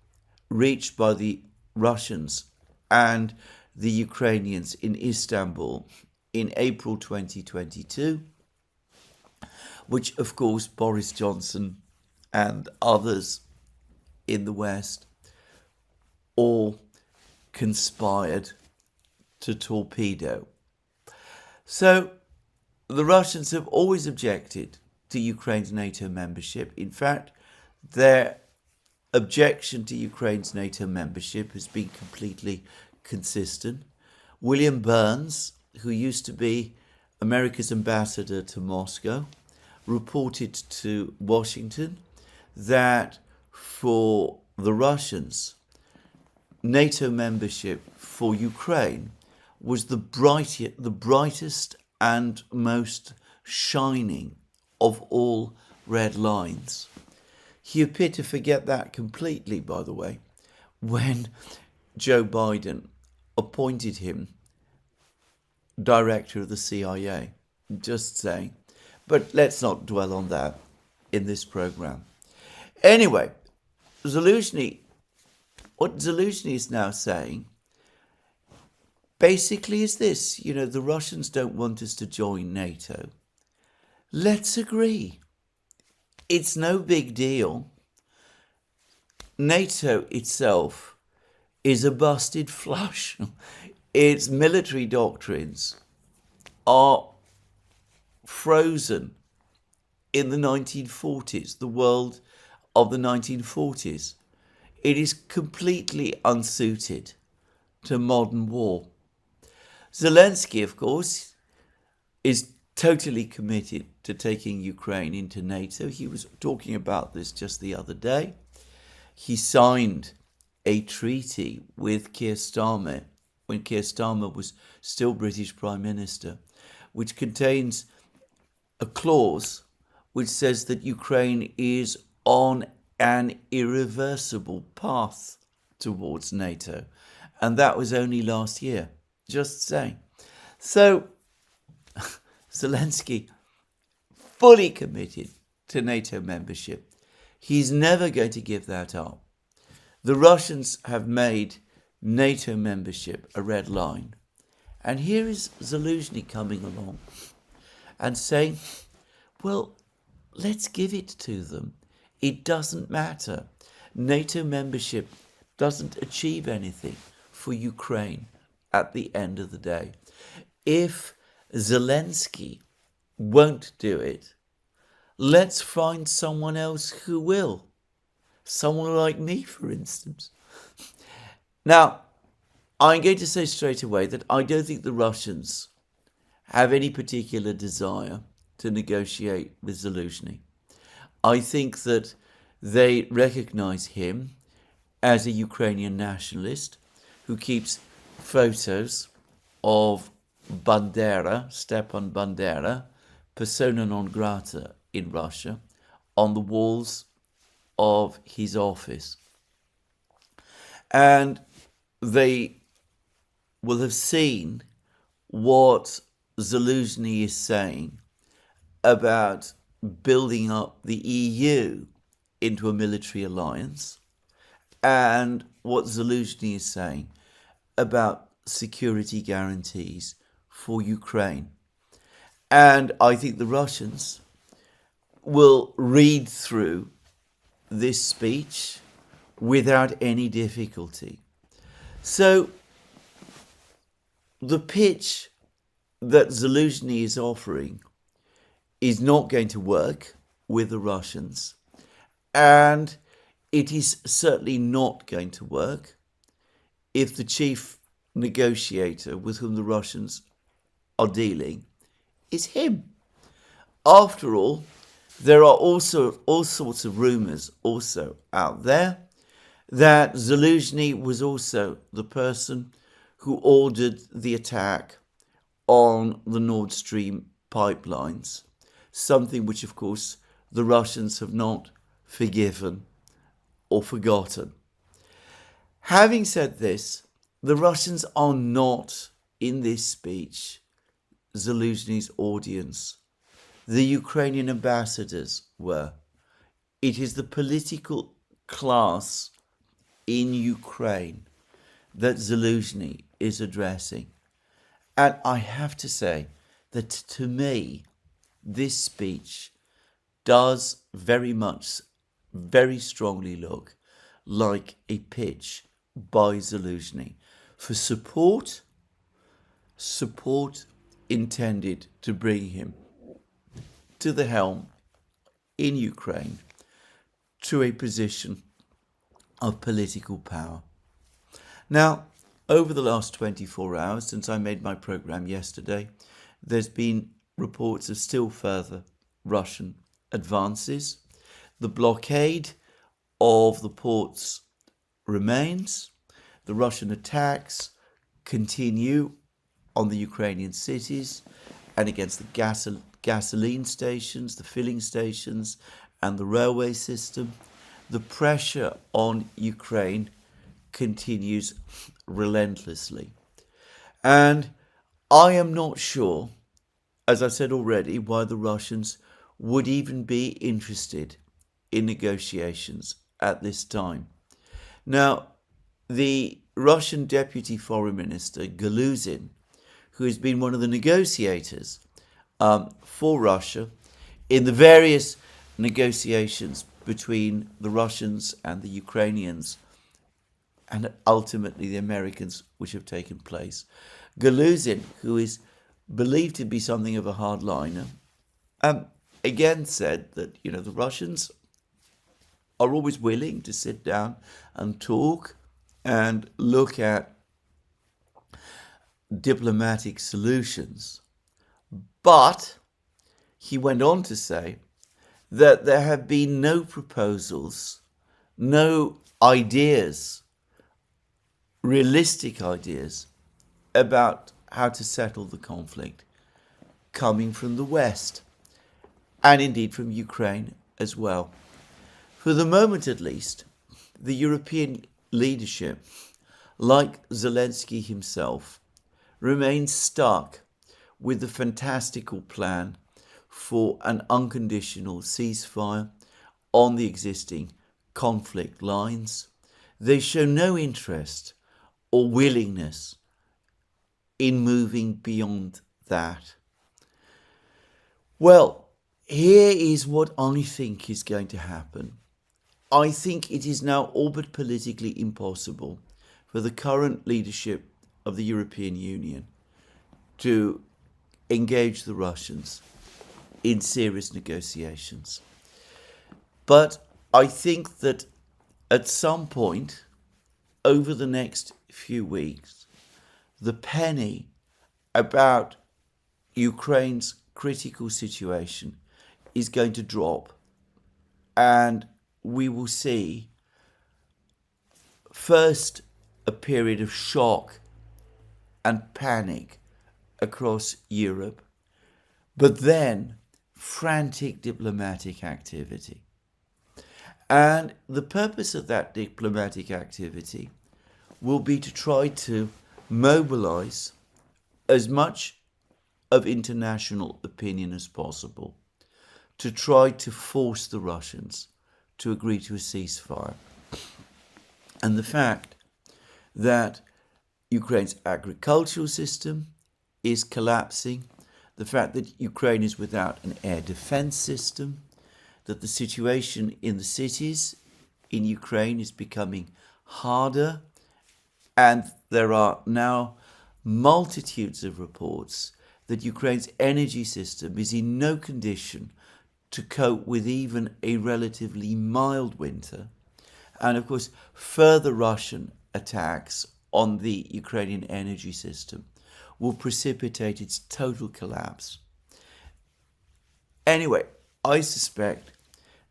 reached by the Russians and the Ukrainians in Istanbul in April 2022, which, of course, Boris Johnson and others in the West all conspired to torpedo. So the Russians have always objected to Ukraine's NATO membership. In fact, their objection to Ukraine's NATO membership has been completely consistent. William Burns, who used to be America's ambassador to Moscow, reported to Washington that for the Russians, NATO membership for Ukraine was the brightest and most shining of all red lines. He appeared to forget that completely, by the way, when Joe Biden appointed him director of the CIA. Just saying. But let's not dwell on that in this program. Anyway, what Zaluzhny is now saying basically is this: the Russians don't want us to join NATO. Let's agree. It's no big deal. NATO itself is a busted flush. Its military doctrines are frozen in the 1940s, the world of the 1940s. It is completely unsuited to modern war. Zelensky, of course, is totally committed to taking Ukraine into NATO. He was talking about this just the other day. He signed a treaty with Keir Starmer when Keir Starmer was still British Prime Minister, which contains a clause which says that Ukraine is on an irreversible path towards NATO. And that was only last year, just saying. So Zelensky, fully committed to NATO membership. He's never going to give that up. The Russians have made NATO membership a red line. And here is Zaluzhny coming along and saying, well, let's give it to them. It doesn't matter. NATO membership doesn't achieve anything for Ukraine at the end of the day. If Zelensky won't do it, let's find someone else who will. Someone like me, for instance. Now, I'm going to say straight away that I don't think the Russians have any particular desire to negotiate with Zaluzhny. I think that they recognize him as a Ukrainian nationalist who keeps photos of Bandera, Stepan Bandera, persona non grata in Russia, on the walls of his office. And they will have seen what Zaluzhny is saying about building up the EU into a military alliance, and what Zaluzhny is saying about security guarantees for Ukraine. And I think the Russians will read through this speech without any difficulty. So the pitch that Zelensky is offering is not going to work with the Russians, and it is certainly not going to work if the chief negotiator with whom the Russians are dealing is him. After all, there are also all sorts of rumours also out there that Zelensky was also the person who ordered the attack on the Nord Stream pipelines, something which, of course, the Russians have not forgiven or forgotten. Having said this, the Russians are not, in this speech, Zelensky's audience. The Ukrainian ambassadors were. It is the political class in Ukraine that Zelensky is addressing. And I have to say that to me, this speech does very very strongly look like a pitch by Zelensky for support intended to bring him to the helm in Ukraine, to a position of political power. Now, over the last 24 hours, since I made my program yesterday, there's been reports of still further Russian advances. The blockade of the ports remains. The Russian attacks continue on the Ukrainian cities and against the gasoline stations, the filling stations, and the railway system. The pressure on Ukraine continues relentlessly. And I am not sure, as I said already, why the Russians would even be interested in negotiations at this time. Now, the Russian Deputy Foreign Minister, Galuzin, who has been one of the negotiators for Russia in the various negotiations between the Russians and the Ukrainians, and ultimately the Americans, which have taken place. Galuzin, who is believed to be something of a hardliner, again said that, the Russians are always willing to sit down and talk and look at diplomatic solutions. But he went on to say that there have been no proposals, no ideas, realistic ideas about how to settle the conflict coming from the West, and indeed from Ukraine as well. For the moment at least, the European leadership, like Zelensky himself, remains stuck with the fantastical plan for an unconditional ceasefire on the existing conflict lines. They show no interest or willingness in moving beyond that. Well, here is what I think is going to happen. I think it is now all but politically impossible for the current leadership of the European Union to engage the Russians in serious negotiations. But I think that at some point over the next few weeks, the penny about Ukraine's critical situation is going to drop, and we will see first a period of shock and panic across Europe, but then frantic diplomatic activity. And the purpose of that diplomatic activity will be to try to mobilize as much of international opinion as possible to try to force the Russians to agree to a ceasefire. And the fact that Ukraine's agricultural system is collapsing, the fact that Ukraine is without an air defense system, that the situation in the cities in Ukraine is becoming harder And there are now multitudes of reports that Ukraine's energy system is in no condition to cope with even a relatively mild winter. And of course, further Russian attacks on the Ukrainian energy system will precipitate its total collapse. Anyway, I suspect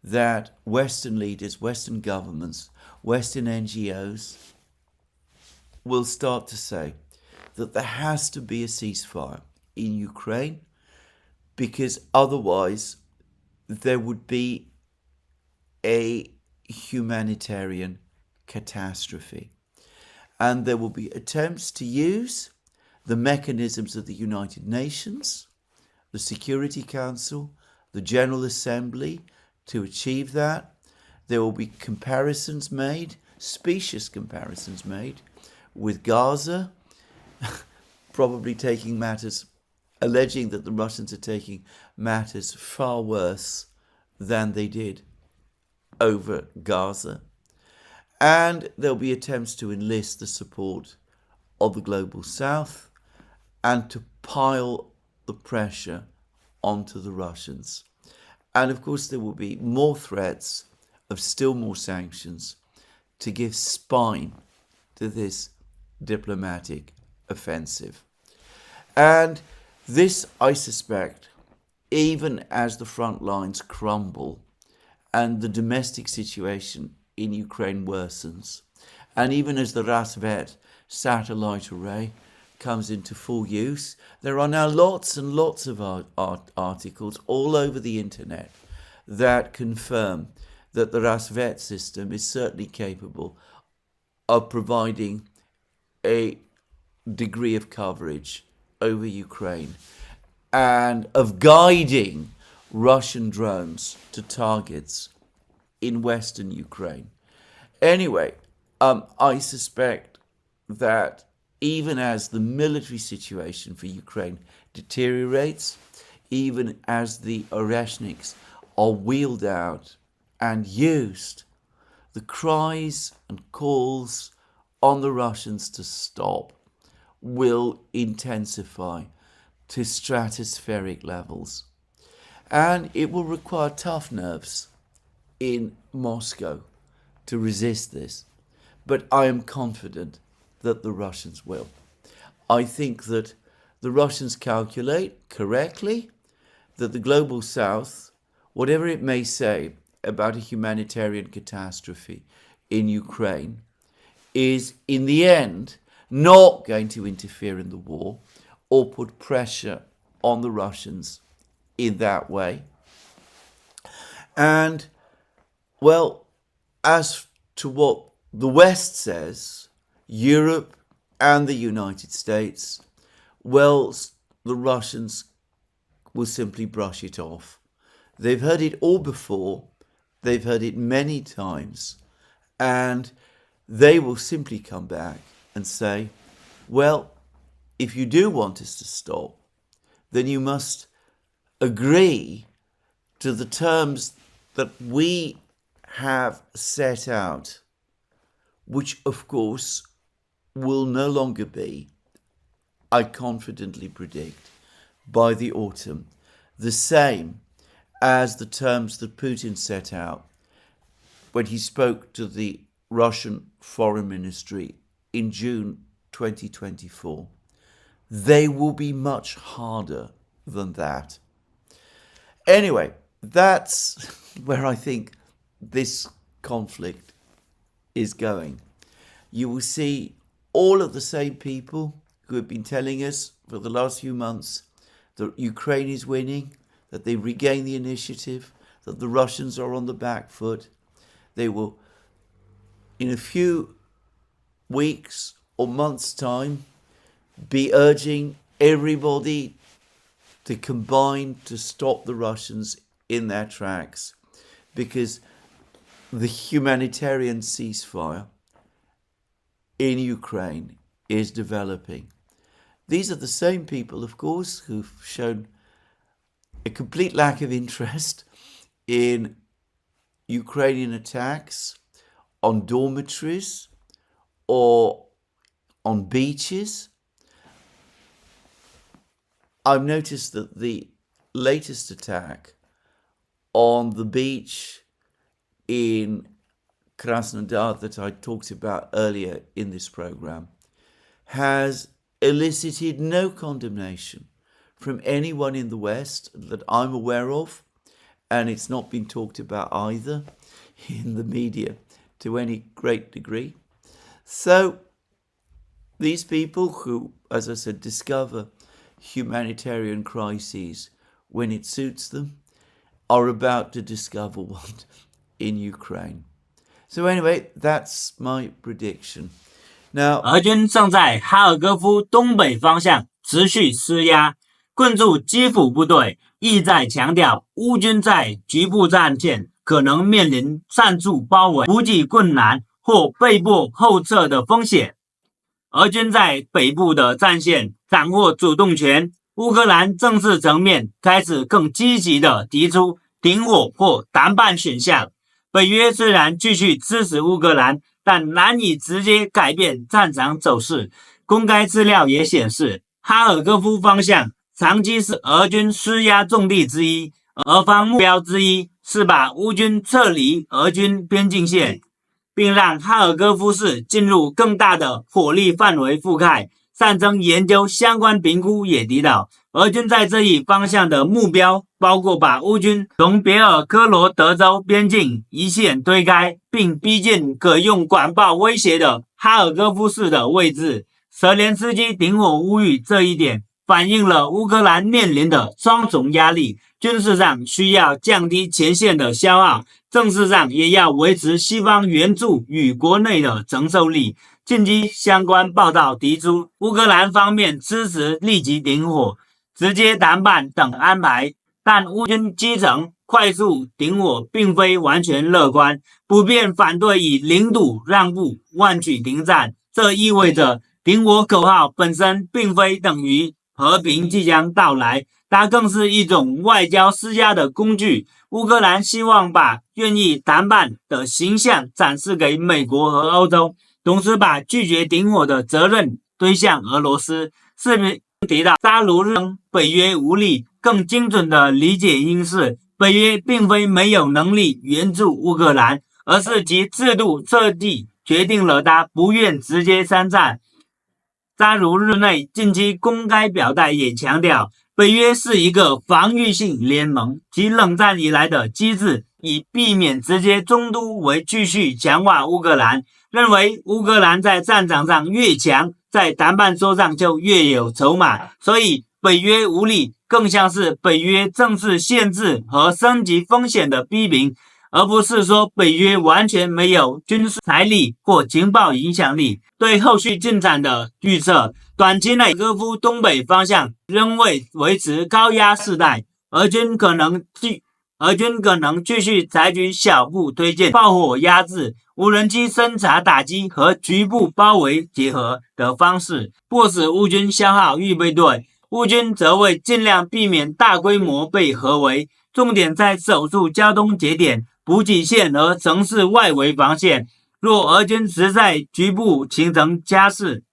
that Western leaders, Western governments, Western NGOs will start to say that there has to be a ceasefire in Ukraine, because otherwise there would be a humanitarian catastrophe. And there will be attempts to use the mechanisms of the United Nations, the Security Council, the General Assembly to achieve that. There will be comparisons made, specious comparisons made, with Gaza, probably taking matters, alleging that the Russians are taking matters far worse than they did over Gaza. And there'll be attempts to enlist the support of the global south and to pile the pressure onto the Russians. And of course, there will be more threats of still more sanctions to give spine to this diplomatic offensive. And this, I suspect, even as the front lines crumble and the domestic situation in Ukraine worsens, and even as the Rasvet satellite array comes into full use, there are now lots and lots of articles all over the internet that confirm that the Rasvet system is certainly capable of providing a degree of coverage over Ukraine and of guiding Russian drones to targets in western Ukraine. Anyway, I suspect that even as the military situation for Ukraine deteriorates, even as the Oreshniks are wheeled out and used, the cries and calls on the Russians to stop will intensify to stratospheric levels. And it will require tough nerves in Moscow to resist this. But I am confident that the Russians will. I think that the Russians calculate correctly that the global south, whatever it may say about a humanitarian catastrophe in Ukraine, is in the end not going to interfere in the war or put pressure on the Russians in that way. And, well, as to what the West says, Europe and the United States, well, the Russians will simply brush it off. They've heard it all before. They've heard it many times. And they will simply come back and say, well, if you do want us to stop, then you must agree to the terms that we have set out, which of course will no longer be, I confidently predict, by the autumn, the same as the terms that Putin set out when he spoke to the Russian Foreign Ministry in June 2024. They will be much harder than that. Anyway, that's where I think this conflict is going. You will see all of the same people who have been telling us for the last few months that Ukraine is winning, that they regain the initiative, that the Russians are on the back foot. They will, in a few weeks or months' time, be urging everybody to combine to stop the Russians in their tracks, because the humanitarian ceasefire in Ukraine is developing. These are the same people, of course, who've shown a complete lack of interest in Ukrainian attacks on dormitories or on beaches. I've noticed that the latest attack on the beach in Krasnodar that I talked about earlier in this program has elicited no condemnation from anyone in the West that I'm aware of, and it's not been talked about either in the media to any great degree. So these people who, as I said, discover humanitarian crises when it suits them are about to discover one in Ukraine. So anyway, that's my prediction. Now, 俄军正在哈尔科夫东北方向持续施压，困住基辅部队，意在强调乌军在局部战线可能面临暂住包围、补给困难或被迫后撤的风险。俄军在北部的战线掌握主动权，乌克兰政治层面开始更积极地提出停火或谈判选项。北约虽然继续支持乌克兰，但难以直接改变战场走势。公开资料也显示，哈尔科夫方向长期是俄军施压重地之一，俄方目标之一是把乌军撤离俄军边境线，并让哈尔科夫市进入更大的火力范围覆盖。战争研究相关评估也提到，俄军在这一方向的目标包括把乌军从别尔哥罗德州边境一线推开，并逼近可用管炮威胁的哈尔科夫市的位置。泽连斯基停火呼吁这一点，反映了乌克兰面临的双重压力：军事上需要降低前线的消耗，政治上也要维持西方援助与国内的承受力。近期相关报道提出，乌克兰方面支持立即停火、直接谈判等安排，但乌军基层快速停火并非完全乐观，普遍反对以领土让步换取停战。这意味着停火口号本身并非等于和平即将到来，它更是一种外交施压的工具。乌克兰希望把愿意谈判的形象展示给美国和欧洲，同时把拒绝停火的责任推向俄罗斯。视频提到扎卢日称北约无力，更精准的理解应是北约并非没有能力援助乌克兰，而是其制度设计决定了他不愿直接参战。扎卢日内近期公开表态也强调，北约是一个防御性联盟，其冷战以来的机制以避免直接中突为继续强化乌克兰，认为乌克兰在战场上越强，在谈判桌上就越有筹码，所以北约无力更像是北约政治限制和升级风险的批评，而不是说北约完全没有军事财力或情报影响力。对后续进展的预测，短期内科夫东北方向仍会维持高压势态，俄军可能继续采取小步推进、炮火压制、无人机侦察打击和局部包围结合的方式，迫使乌军消耗预备队。乌军则会尽量避免大规模被合围，重点在守住交通节点、补给线和城市外围防线。若俄军实在局部形成加势，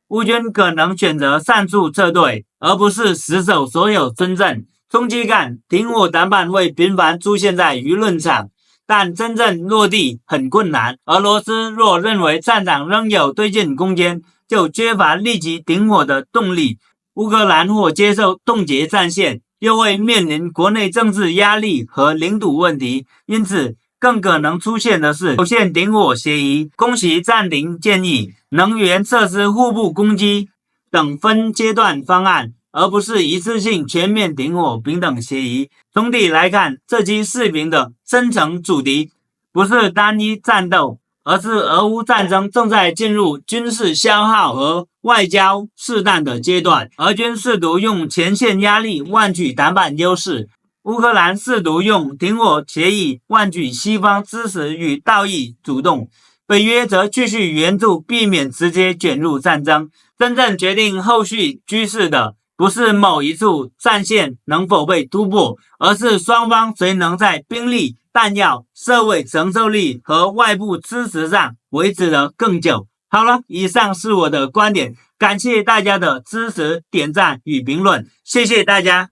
乌军可能选择擅速撤退，而不是死守所有村镇。中期看，停火谈判会频繁出现在舆论场，但真正落地很困难。俄罗斯若认为战场仍有推进空间，就缺乏立即停火的动力。乌克兰或接受冻结战线，又会面临国内政治压力和领土问题，因此更可能出现的是有限停火协议、供给暂停建议、能源设施互不攻击等分阶段方案，而不是一次性全面停火平等协议。总体来看，这期视频的深层主题不是单一战斗，而是俄乌战争正在进入军事消耗和外交试探的阶段。俄军试图用前线压力换取谈判优势，乌克兰试图用停火协议换取西方支持与道义主动，北约则继续援助，避免直接卷入战争。真正决定后续局势的，不是某一处战线能否被突破，而是双方谁能在兵力、弹药、社会承受力和外部支持上维持得更久、好了，以上是我的观点，感谢大家的支持、点赞与评论，谢谢大家。